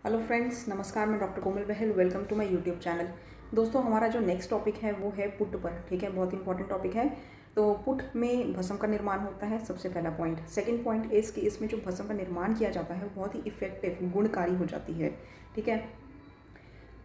Hello friends, नमस्कार। मैं doctor Komal Bahl, welcome to my YouTube channel. दोस्तों, हमारा जो नेक्स्ट टॉपिक है वो है पुट पर। ठीक है, बहुत इंपॉर्टेंट टॉपिक है। तो पुट में भस्म का निर्माण होता है, सबसे पहला पॉइंट। सेकंड पॉइंट इस कि इसमें जो भस्म का निर्माण किया जाता है वो बहुत ही इफेक्टिव, गुणकारी हो जाती है। ठीक है,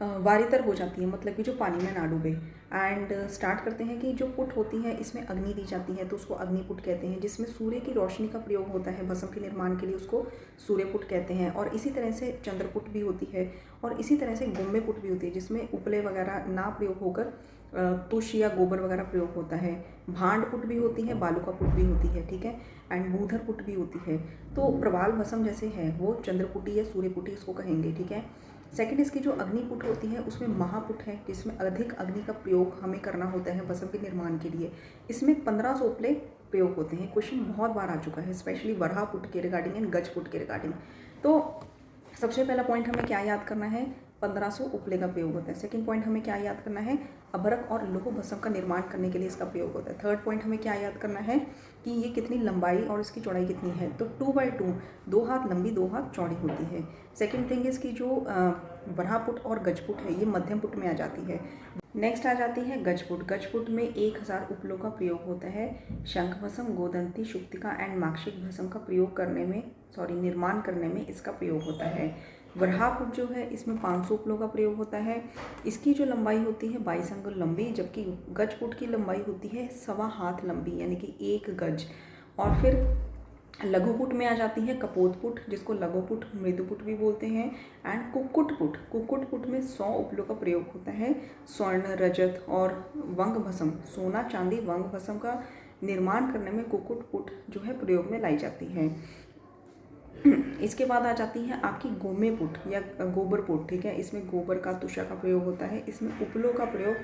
वारितर हो जाती है, मतलब कि जो पानी में ना डूबे। एंड स्टार्ट करते हैं कि जो पुट होती है इसमें अग्नि दी जाती है, तो उसको अग्निपुट कहते हैं। जिसमें सूर्य की रोशनी का प्रयोग होता है भस्म के निर्माण के लिए, उसको सूर्यपुट कहते हैं। और इसी तरह से चंद्रपुट भी होती है, और इसी तरह से गोम्यपुट भी होती है, जिसमें उपले वगैरह ना प्रयोग होकर तुष या गोबर वगैरह प्रयोग होता है। भांड भी होती है, बालुका पुट भी होती है। ठीक है, एंड बूधर पुट भी होती है। तो प्रवाल भस्म जैसे है वो चंद्रपुटी या सूर्यपुटी इसको कहेंगे। ठीक है, सेकंड इसकी जो अग्निपुट होती है उसमें महापुट है, जिसमें अधिक अग्नि का प्रयोग हमें करना होता है भस्म के निर्माण के लिए। इसमें 15 सोपले प्रयोग होते हैं। क्वेश्चन बहुत बार आ चुका है, स्पेशली वराहपुट के रिगार्डिंग एंड गजपुट के रिगार्डिंग। तो सबसे पहला पॉइंट हमें क्या याद करना है, 1500 उपले का प्रयोग होता है। सेकंड पॉइंट हमें क्या याद करना है, अभ्रक और लौह भस्म का निर्माण करने के लिए इसका प्रयोग होता है। थर्ड पॉइंट हमें क्या याद करना है कि ये कितनी लंबाई और इसकी चौड़ाई कितनी है, तो 2x2, 2 हाथ लंबी 2 हाथ चौड़ी होती है। सेकंड थिंग इसकी जो वराहपुट और गजपुट है ये मध्यम पुट में आ जाती है। नेक्स्ट आ जाती है गजपुट। गजपुट में 1000 उपलों का प्रयोग होता है। शंख भस्म, गोदंती, शुक्तिका एंड माक्षिक भस्म का प्रयोग करने में, निर्माण करने में इसका प्रयोग होता है। वराहपुट जो है इसमें 500 उपलों का प्रयोग होता है। इसकी जो लंबाई होती है 22 अंगुल लंबी, जबकि गजपुट की लंबाई होती है 1.25 हाथ लंबी, यानी कि 1 गज। और फिर लघुपुट में आ जाती है कपोतपुट, जिसको लघुपुट, मृदुपुट भी बोलते हैं। एंड कुक्कुटपुट। कुक्कुटपुट में 100 उपलों का प्रयोग होता है। स्वर्ण, रजत और वंग भस्म, सोना चांदी वंग भस्म का निर्माण करने में कुक्कुटपुट जो है प्रयोग में लाई जाती है। इसके बाद आ जाती है आपकी गोमेपुट या गोबरपुट। ठीक है, इसमें गोबर का, तुषा का प्रयोग होता है। इसमें उपलों का प्रयोग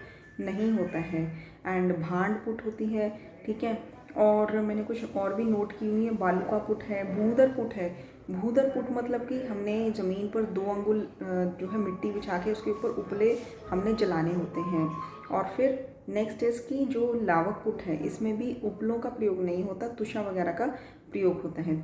नहीं होता है। एंड भांडपुट होती है। ठीक है, और मैंने कुछ और भी नोट की हुई है। बालुका पुट है, भूदरपुट है। भूदरपुट मतलब कि हमने ज़मीन पर 2 अंगुल जो है मिट्टी बिछा के उसके ऊपर उपले हमने जलाने होते हैं। और फिर नेक्स्ट इसकी जो लावक पुट है, इसमें भी उपलों का प्रयोग नहीं होता, तुषा वगैरह का प्रयोग होता है।